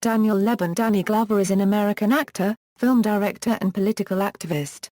Daniel Lebern. Danny Glover is an American actor, film director and political activist.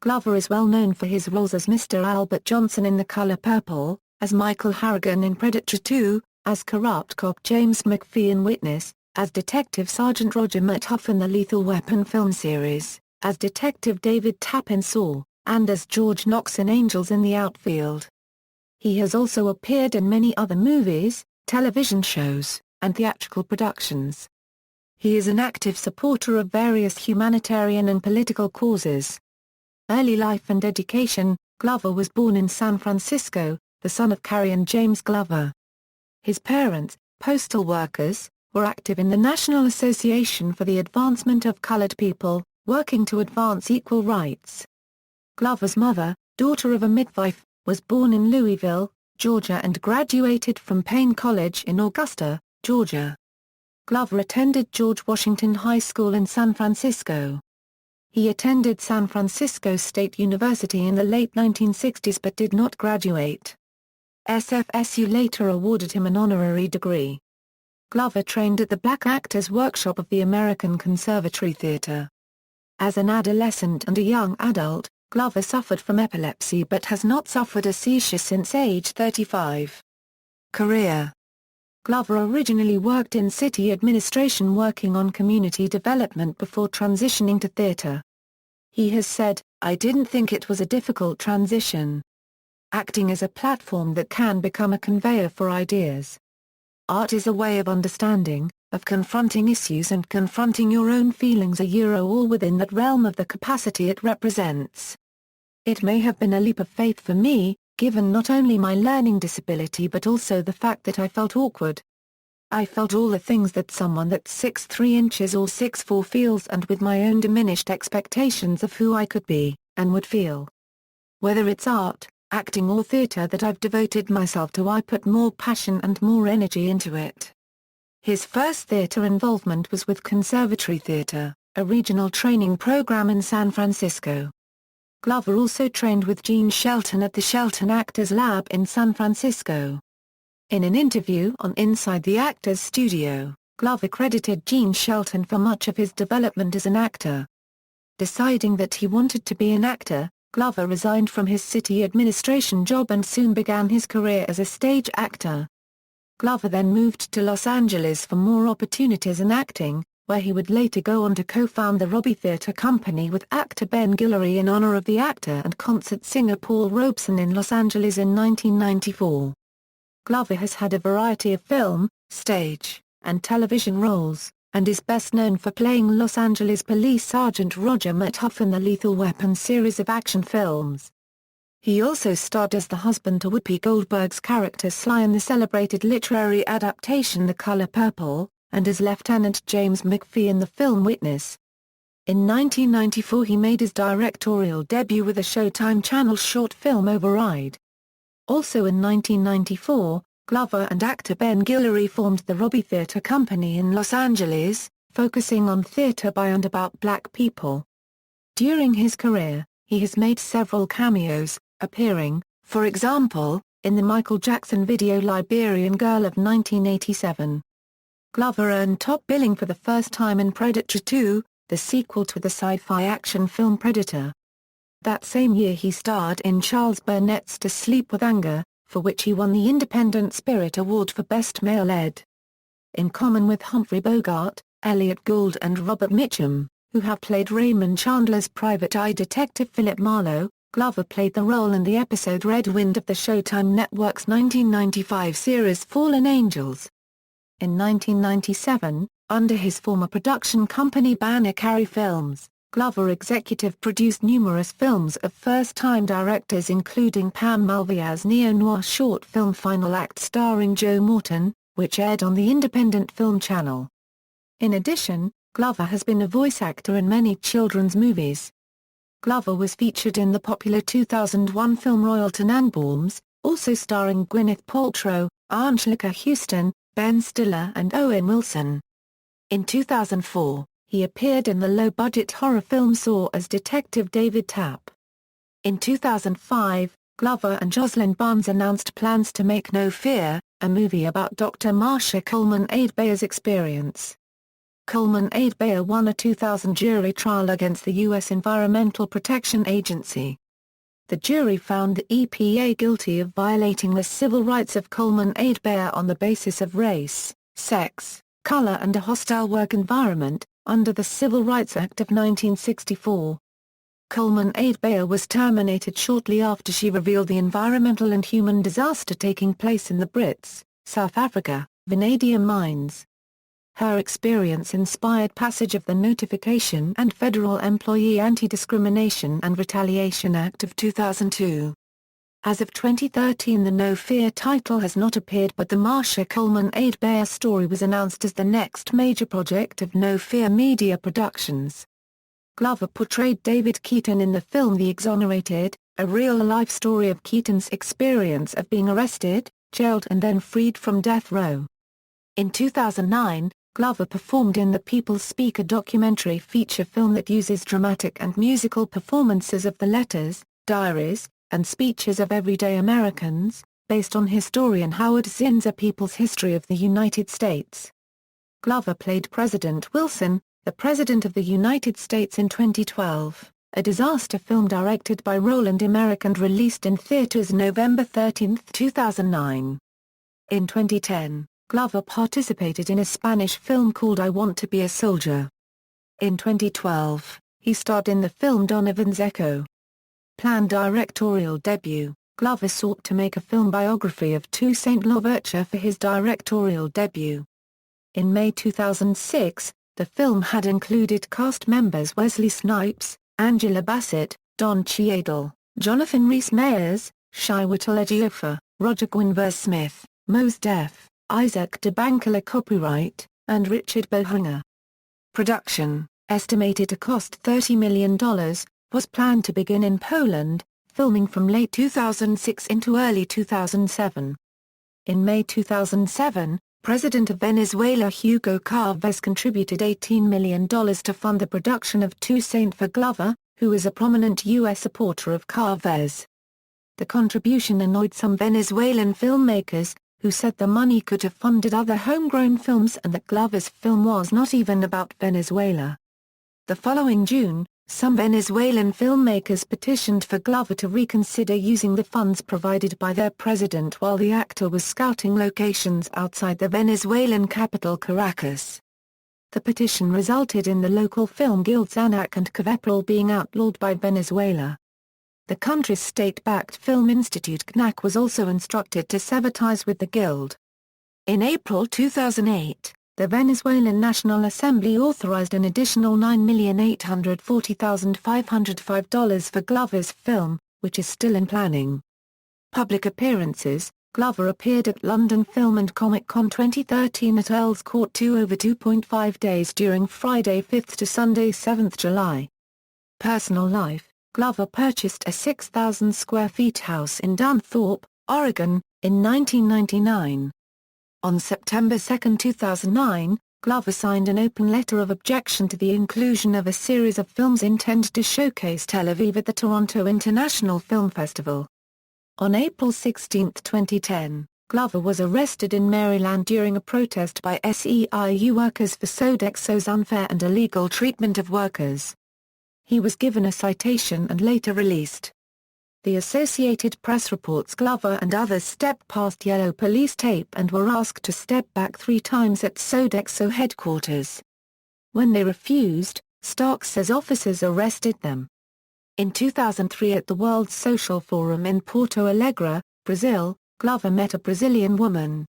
Glover is well known for his roles as Mr. Albert Johnson in The Color Purple, as Michael Harrigan in Predator 2, as corrupt cop James McFee in Witness, as Detective Sergeant Roger Murtaugh in the Lethal Weapon film series, as Detective David Tapp in Saw, and as George Knox in Angels in the Outfield. He has also appeared in many other movies, television shows, and theatrical productions. He is an active supporter of various humanitarian and political causes. Early life and education. Glover was born in San Francisco, the son of Carrie and James Glover. His parents, postal workers, were active in the National Association for the Advancement of Colored People, working to advance equal rights. Glover's mother, daughter of a midwife, was born in Louisville, Georgia and graduated from Payne College in Augusta, Georgia. Glover attended George Washington High School in San Francisco. He attended San Francisco State University in the late 1960s but did not graduate. SFSU later awarded him an honorary degree. Glover trained at the Black Actors Workshop of the American Conservatory Theater. As an adolescent and a young adult, Glover suffered from epilepsy but has not suffered a seizure since age 35. Career. Glover originally worked in city administration working on community development before transitioning to theater. He has said, "I didn't think it was a difficult transition. Acting is a platform that can become a conveyor for ideas. Art is a way of understanding, of confronting issues and confronting your own feelings all within that realm of the capacity it represents. It may have been a leap of faith for me, given not only my learning disability but also the fact that I felt awkward. I felt all the things that someone that's 6'3" inches or 6'4" feels, and with my own diminished expectations of who I could be, and would feel. Whether it's art, acting or theater that I've devoted myself to, I put more passion and more energy into it." His first theater involvement was with Conservatory Theater, a regional training program in San Francisco. Glover also trained with Gene Shelton at the Shelton Actors Lab in San Francisco. In an interview on Inside the Actors Studio, Glover credited Gene Shelton for much of his development as an actor. Deciding that he wanted to be an actor, Glover resigned from his city administration job and soon began his career as a stage actor. Glover then moved to Los Angeles for more opportunities in acting, where he would later go on to co-found the Robbie Theatre Company with actor Ben Guillory in honor of the actor and concert singer Paul Robeson in Los Angeles in 1994. Glover has had a variety of film, stage, and television roles, and is best known for playing Los Angeles Police Sergeant Roger Murtaugh in the Lethal Weapon series of action films. He also starred as the husband to Whoopi Goldberg's character Sly in the celebrated literary adaptation The Color Purple, and as Lieutenant James McFee in the film Witness. In 1994 he made his directorial debut with the Showtime Channel short film Override. Also in 1994, Glover and actor Ben Guillory formed the Robbie Theatre Company in Los Angeles, focusing on theater by and about black people. During his career, he has made several cameos, appearing, for example, in the Michael Jackson video Liberian Girl of 1987. Glover earned top billing for the first time in Predator 2, the sequel to the sci-fi action film Predator. That same year he starred in Charles Burnett's To Sleep with Anger, for which he won the Independent Spirit Award for Best Male Lead. In common with Humphrey Bogart, Elliot Gould and Robert Mitchum, who have played Raymond Chandler's private eye detective Philip Marlowe, Glover played the role in the episode Red Wind of the Showtime Network's 1995 series Fallen Angels. In 1997, under his former production company Banner Carey Films, Glover executive produced numerous films of first-time directors including Pam Malvia's neo-noir short film Final Act starring Joe Morton, which aired on the Independent Film Channel. In addition, Glover has been a voice actor in many children's movies. Glover was featured in the popular 2001 film Royal Tenenbaums, also starring Gwyneth Paltrow, Anjelica Huston, Ben Stiller and Owen Wilson. In 2004, he appeared in the low-budget horror film Saw as Detective David Tapp. In 2005, Glover and Jocelyn Barnes announced plans to make No Fear, a movie about Dr. Marsha Coleman Ade Bayer's experience. Coleman Aid Bayer won a 2000 jury trial against the U.S. Environmental Protection Agency. The jury found the EPA guilty of violating the civil rights of Coleman Aid Bayer on the basis of race, sex, color and a hostile work environment, under the Civil Rights Act of 1964. Coleman Aid Bayer was terminated shortly after she revealed the environmental and human disaster taking place in the Brits, South Africa, vanadium mines. Her experience inspired passage of the Notification and Federal Employee Anti-Discrimination and Retaliation Act of 2002. As of 2013 the No Fear title has not appeared, but the Marsha Coleman Aid Bayer story was announced as the next major project of No Fear Media Productions. Glover portrayed David Keaton in the film The Exonerated, a real-life story of Keaton's experience of being arrested, jailed and then freed from death row. In 2009, Glover performed in the People Speak, a documentary feature film that uses dramatic and musical performances of the letters, diaries, and speeches of everyday Americans, based on historian Howard Zinn's A People's History of the United States. Glover played President Wilson, the President of the United States in 2012, a disaster film directed by Roland Emmerich and released in theaters November 13, 2009. In 2010, Glover participated in a Spanish film called I Want to Be a Soldier. In 2012, he starred in the film Donovan's Echo. Planned directorial debut, Glover sought to make a film biography of Toussaint Louverture for his directorial debut. In May 2006, the film had included cast members Wesley Snipes, Angela Bassett, Don Cheadle, Jonathan Rhys-Meyers, Chiwetel Ejiofor, Roger Guenveur-Smith, Mos Def, Isaac de Bancala copyright, and Richard Bohunger. Production, estimated to cost $30 million, was planned to begin in Poland, filming from late 2006 into early 2007. In May 2007, President of Venezuela Hugo Chavez contributed $18 million to fund the production of Toussaint for Glover, who is a prominent U.S. supporter of Chavez. The contribution annoyed some Venezuelan filmmakers, who said the money could have funded other homegrown films and that Glover's film was not even about Venezuela. The following June, some Venezuelan filmmakers petitioned for Glover to reconsider using the funds provided by their president while the actor was scouting locations outside the Venezuelan capital Caracas. The petition resulted in the local film guilds ANAC and CAVEPRIL being outlawed by Venezuela. The country's state-backed film institute CNAC was also instructed to sever ties with the guild. In April 2008, the Venezuelan National Assembly authorized an additional $9,840,505 for Glover's film, which is still in planning. Public appearances: Glover appeared at London Film and Comic Con 2013 at Earl's Court 2 over 2.5 days during Friday 5 to Sunday 7 July. Personal life: Glover purchased a 6,000 square feet house in Downthorpe, Oregon, in 1999. On September 2, 2009, Glover signed an open letter of objection to the inclusion of a series of films intended to showcase Tel Aviv at the Toronto International Film Festival. On April 16, 2010, Glover was arrested in Maryland during a protest by SEIU workers for Sodexo's unfair and illegal treatment of workers. He was given a citation and later released. The Associated Press reports Glover and others stepped past yellow police tape and were asked to step back 3 times at Sodexo headquarters. When they refused, Starks says officers arrested them. In 2003 at the World Social Forum in Porto Alegre, Brazil, Glover met a Brazilian woman.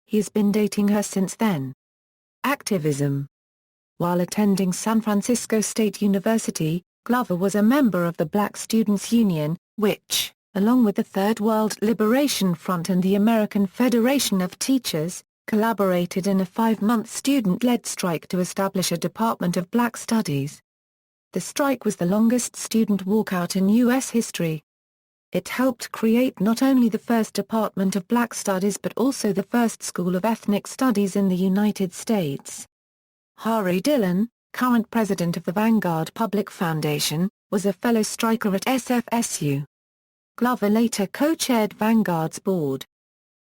He's been dating her since then. Activism. While attending San Francisco State University, Glover was a member of the Black Students Union, which, along with the Third World Liberation Front and the American Federation of Teachers, collaborated in a 5-month student-led strike to establish a Department of Black Studies. The strike was the longest student walkout in U.S. history. It helped create not only the first Department of Black Studies but also the first School of Ethnic Studies in the United States. Hari Dillon, current president of the Vanguard Public Foundation, was a fellow striker at SFSU. Glover later co-chaired Vanguard's board.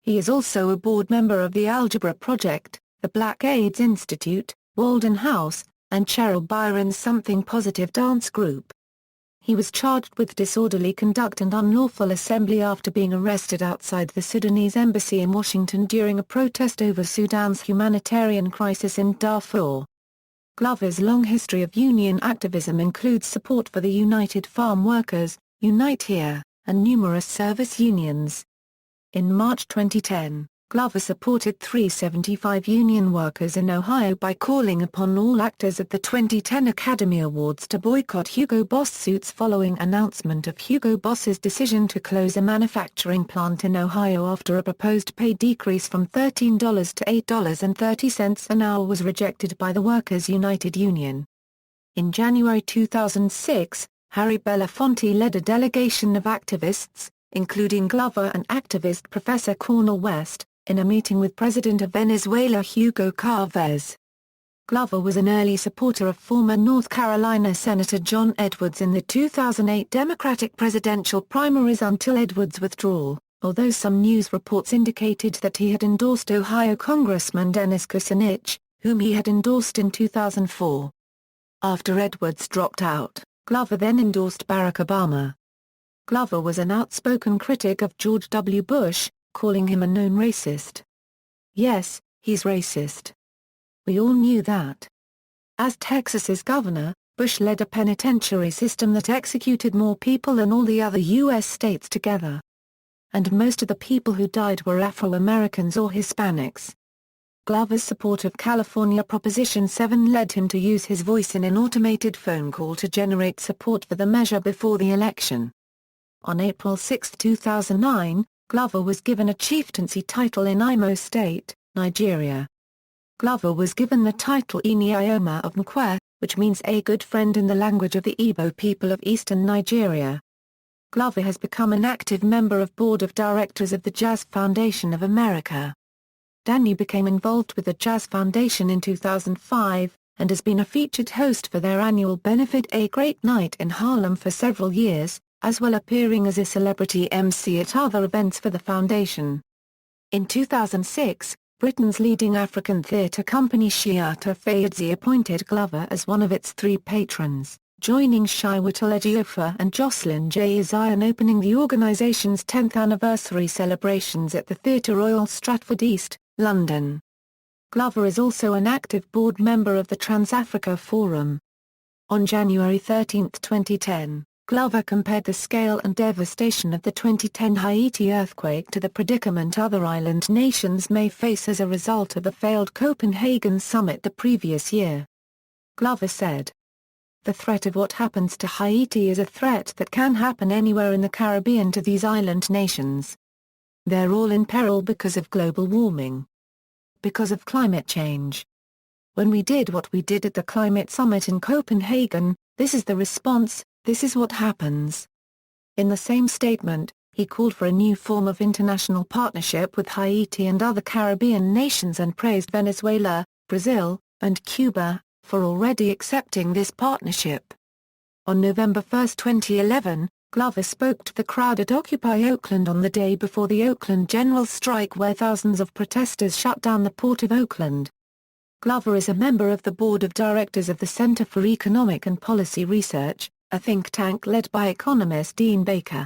He is also a board member of the Algebra Project, the Black AIDS Institute, Walden House, and Cheryl Byron's Something Positive dance group. He was charged with disorderly conduct and unlawful assembly after being arrested outside the Sudanese embassy in Washington during a protest over Sudan's humanitarian crisis in Darfur. Glover's long history of union activism includes support for the United Farm Workers, Unite Here, and numerous service unions. In March 2010, Glover supported 375 union workers in Ohio by calling upon all actors at the 2010 Academy Awards to boycott Hugo Boss suits following announcement of Hugo Boss's decision to close a manufacturing plant in Ohio after a proposed pay decrease from $13 to $8.30 an hour was rejected by the Workers' United Union. In January 2006, Harry Belafonte led a delegation of activists, including Glover and activist Professor Cornel West, in a meeting with President of Venezuela Hugo Chavez. Glover was an early supporter of former North Carolina Senator John Edwards in the 2008 Democratic presidential primaries until Edwards' withdrawal, although some news reports indicated that he had endorsed Ohio Congressman Dennis Kucinich, whom he had endorsed in 2004. After Edwards dropped out, Glover then endorsed Barack Obama. Glover was an outspoken critic of George W. Bush, calling him a known racist. Yes, he's racist. We all knew that. As Texas's governor, Bush led a penitentiary system that executed more people than all the other U.S. states together. And most of the people who died were Afro-Americans or Hispanics. Glover's support of California Proposition 7 led him to use his voice in an automated phone call to generate support for the measure before the election. On April 6, 2009, Glover was given a chieftaincy title in Imo State, Nigeria. Glover was given the title Enioma of Nkwe, which means a good friend in the language of the Igbo people of eastern Nigeria. Glover has become an active member of Board of Directors of the Jazz Foundation of America. Danny became involved with the Jazz Foundation in 2005, and has been a featured host for their annual benefit A Great Night in Harlem for several years, as well appearing as a celebrity MC at other events for the foundation. In 2006, Britain's leading African theatre company Shiata Fayedzi appointed Glover as one of its 3 patrons, joining Chiwetel Ejiofor and Jocelyn J. Isaiah in opening the organisation's 10th anniversary celebrations at the Theatreroyal Stratford East, London. Glover is also an active board member of the Trans-Africa Forum. On January 13, 2010, Glover compared the scale and devastation of the 2010 Haiti earthquake to the predicament other island nations may face as a result of the failed Copenhagen Summit the previous year. Glover said, "The threat of what happens to Haiti is a threat that can happen anywhere in the Caribbean to these island nations. They're all in peril because of global warming. Because of climate change. When we did what we did at the climate summit in Copenhagen, this is the response. This is what happens." In the same statement, he called for a new form of international partnership with Haiti and other Caribbean nations and praised Venezuela, Brazil, and Cuba, for already accepting this partnership. On November 1, 2011, Glover spoke to the crowd at Occupy Oakland on the day before the Oakland general strike where thousands of protesters shut down the port of Oakland. Glover is a member of the board of directors of the Center for Economic and Policy Research, a think tank led by economist Dean Baker.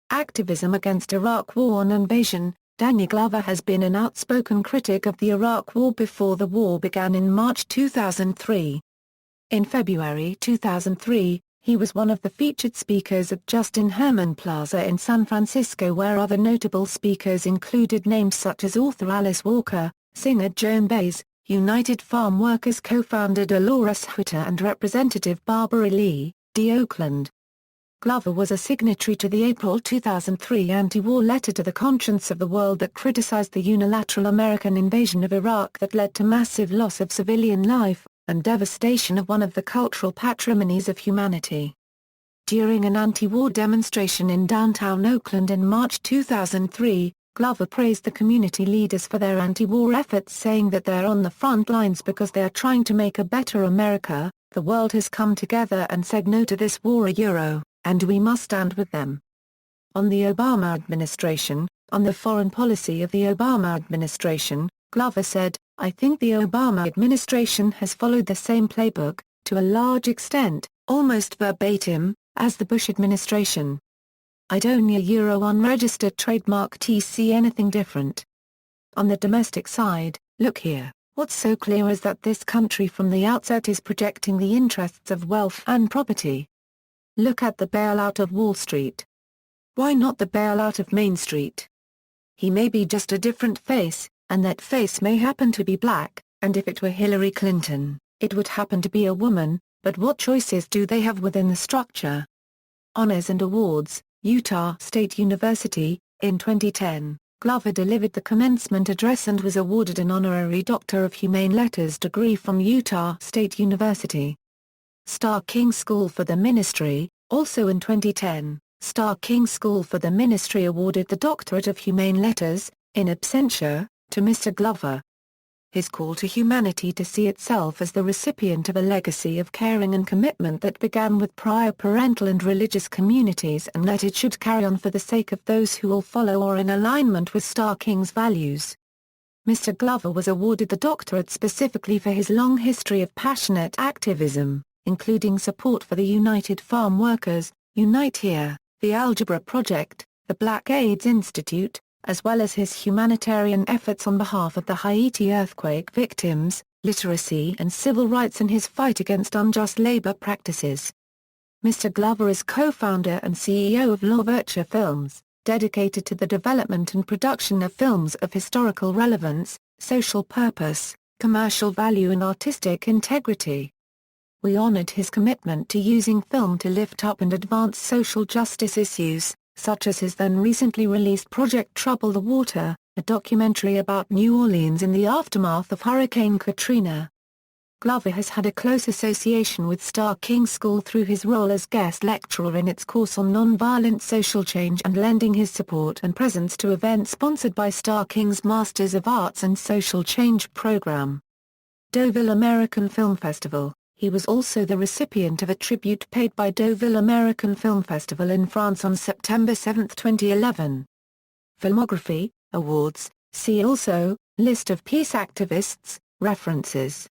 Activism against Iraq War and Invasion. Danny Glover has been an outspoken critic of the Iraq War before the war began in March 2003. In February 2003, he was one of the featured speakers at Justin Herman Plaza in San Francisco, where other notable speakers included names such as author Alice Walker, singer Joan Baez, United Farm Workers co-founder Dolores Huerta and Representative Barbara Lee, D. Oakland. Glover was a signatory to the April 2003 anti-war letter to the conscience of the world that criticized the unilateral American invasion of Iraq that led to massive loss of civilian life, and devastation of one of the cultural patrimonies of humanity. During an anti-war demonstration in downtown Oakland in March 2003, Glover praised the community leaders for their anti-war efforts, saying that they're on the front lines because they are trying to make a better America. The world has come together and said no to this war, and we must stand with them. On the Obama administration. On the foreign policy of the Obama administration, Glover said, I think the Obama administration has followed the same playbook, to a large extent, almost verbatim, as the Bush administration. I'd only a unregistered trademark see anything different. On the domestic side, look here, what's so clear is that this country from the outset is projecting the interests of wealth and property. Look at the bailout of Wall Street. Why not the bailout of Main Street? He may be just a different face, and that face may happen to be black, and if it were Hillary Clinton, it would happen to be a woman, but what choices do they have within the structure? Honors and Awards. Utah State University. In 2010, Glover delivered the commencement address and was awarded an honorary Doctor of Humane Letters degree from Utah State University. Starr King School for the Ministry. Also in 2010, Starr King School for the Ministry awarded the Doctorate of Humane Letters, in absentia, to Mr. Glover. His call to humanity to see itself as the recipient of a legacy of caring and commitment that began with prior parental and religious communities and that it should carry on for the sake of those who will follow or in alignment with Starr King's values. Mr. Glover was awarded the doctorate specifically for his long history of passionate activism, including support for the United Farm Workers, Unite Here, the Algebra Project, the Black AIDS Institute, as well as his humanitarian efforts on behalf of the Haiti earthquake victims, literacy and civil rights and his fight against unjust labor practices. Mr. Glover is co-founder and CEO of La Virtue Films, dedicated to the development and production of films of historical relevance, social purpose, commercial value and artistic integrity. We honored his commitment to using film to lift up and advance social justice issues, such as his then recently released Project Trouble the Water, a documentary about New Orleans in the aftermath of Hurricane Katrina. Glover has had a close association with Starr King School through his role as guest lecturer in its course on nonviolent social change and lending his support and presence to events sponsored by Starr King's Masters of Arts and Social Change program. Deauville American Film Festival. He was also the recipient of a tribute paid by Deauville American Film Festival in France on September 7, 2011. Filmography, awards, see also, List of peace activists, references.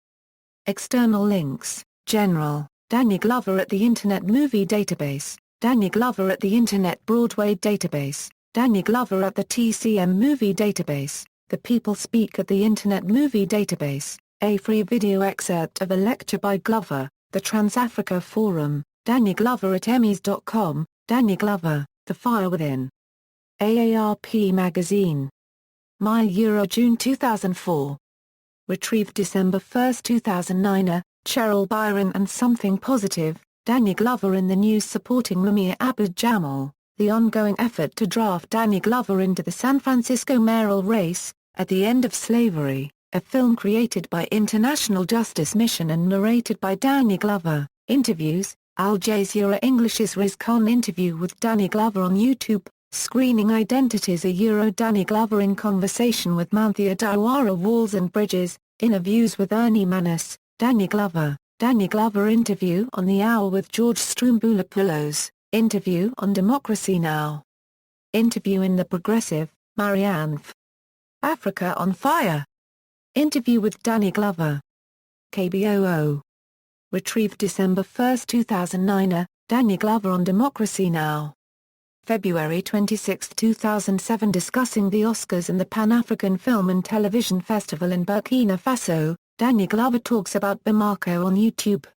External links, General, Danny Glover at the Internet Movie Database, Danny Glover at the Internet Broadway Database, Danny Glover at the TCM Movie Database, The People Speak at the Internet Movie Database. A free video excerpt of a lecture by Glover, the Trans-Africa Forum, Danny Glover at Emmys.com, Danny Glover, The Fire Within. AARP Magazine. June 2004. Retrieved December 1, 2009. Cheryl Byron and Something Positive, Danny Glover in the news supporting Mumia Abu-Jamal, the ongoing effort to draft Danny Glover into the San Francisco mayoral race, at the end of slavery. A film created by International Justice Mission and narrated by Danny Glover. Interviews, Al Jazeera English's Riz Khan interview with Danny Glover on YouTube. Screening Identities Danny Glover in conversation with Manthia Dawara Walls and Bridges. Interviews with Ernie Manis, Danny Glover interview on The Hour with George Stroumboulopoulos. Interview on Democracy Now! Interview in The Progressive, Marianne F. Africa on Fire. Interview with Danny Glover. KBOO. Retrieved December 1, 2009. Danny Glover on Democracy Now! February 26, 2007 discussing the Oscars and the Pan-African Film and Television Festival in Burkina Faso. Danny Glover talks about Bamako on YouTube.